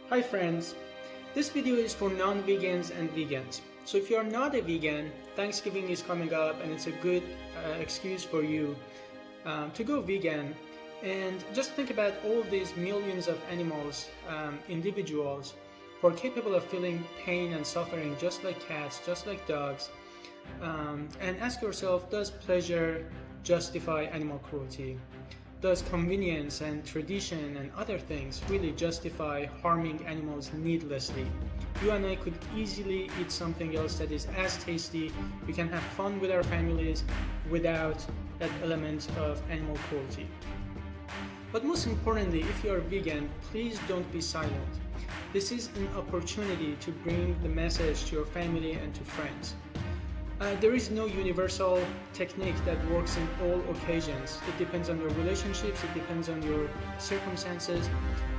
Hi friends, this video is for non-vegans and vegans. So if you're not a vegan, Thanksgiving is coming up and it's a good excuse for you to go vegan and just think about all these millions of animals, individuals who are capable of feeling pain and suffering just like cats, just like dogs, and ask yourself, does pleasure justify animal cruelty? Does convenience and tradition and other things really justify harming animals needlessly? You and I could easily eat something else that is as tasty. We can have fun with our families without that element of animal cruelty. But most importantly, if you are vegan, please don't be silent. This is an opportunity to bring the message to your family and to friends. There is no universal technique that works in all occasions. It depends on your relationships, it depends on your circumstances,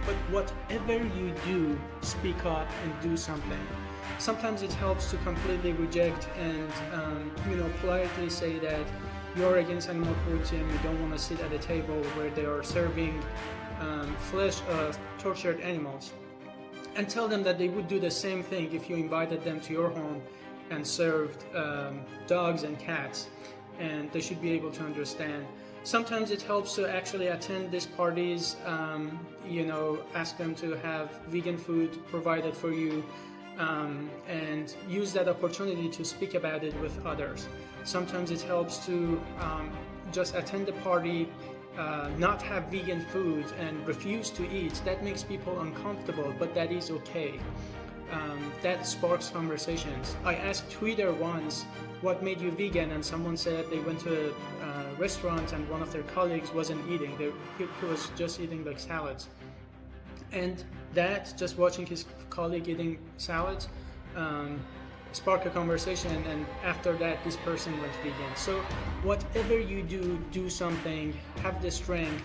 but whatever you do, speak up and do something. Sometimes it helps to completely reject and politely say that you're against animal cruelty and you don't want to sit at a table where they are serving flesh of tortured animals, and tell them that they would do the same thing if you invited them to your home and served dogs and cats, and they should be able to understand. Sometimes it helps to actually attend these parties, ask them to have vegan food provided for you, and use that opportunity to speak about it with others. Sometimes it helps to just attend the party, not have vegan food and refuse to eat. That makes people uncomfortable, but that is okay. That sparks conversations. I asked Twitter once, what made you vegan? And someone said they went to a restaurant and one of their colleagues wasn't eating. He was just eating like salads. And that, just watching his colleague eating salads, sparked a conversation, and after that this person went vegan. So whatever you do, do something, have the strength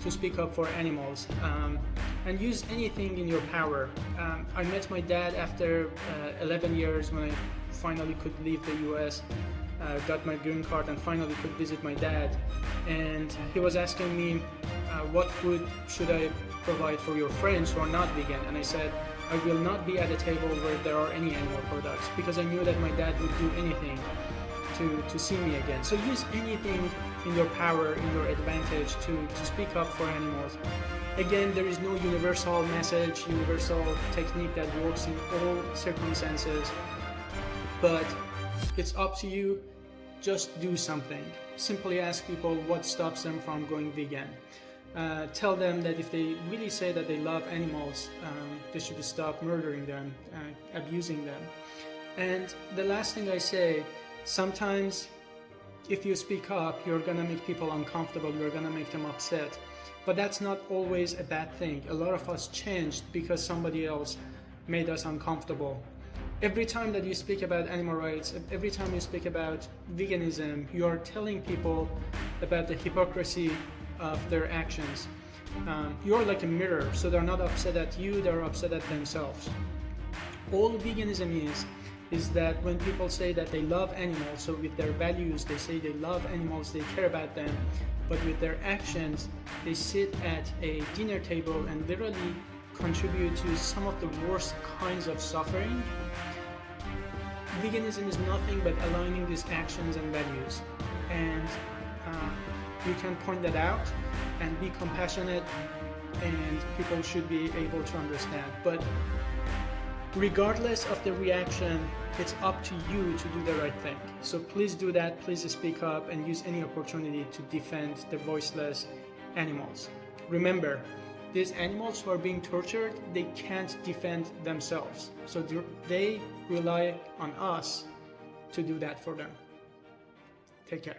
to speak up for animals, and use anything in your power. I met my dad after 11 years when I finally could leave the US, got my green card and finally could visit my dad, and he was asking me what food should I provide for your friends who are not vegan, and I said I will not be at a table where there are any animal products, because I knew that my dad would do anything to see me again. So use anything in your power, in your advantage to speak up for animals. Again, there is no universal message, universal technique that works in all circumstances, but it's up to you. Just do something. Simply ask people what stops them from going vegan. Tell them that if they really say that they love animals, they should stop murdering them, abusing them. And the last thing I say, sometimes if you speak up, you're gonna make people uncomfortable, you're gonna make them upset. But that's not always a bad thing. A lot of us changed because somebody else made us uncomfortable. Every time that you speak about animal rights, every time you speak about veganism, you are telling people about the hypocrisy of their actions. You're like a mirror, so they're not upset at you, they're upset at themselves. All veganism is that when people say that they love animals, so with their values they say they love animals, they care about them, but with their actions they sit at a dinner table and literally contribute to some of the worst kinds of suffering. Veganism is nothing but aligning these actions and values, and you can point that out and be compassionate, and people should be able to understand. But regardless of the reaction, it's up to you to do the right thing. So please do that, please speak up and use any opportunity to defend the voiceless animals. Remember, these animals who are being tortured, they can't defend themselves. So they rely on us to do that for them. Take care.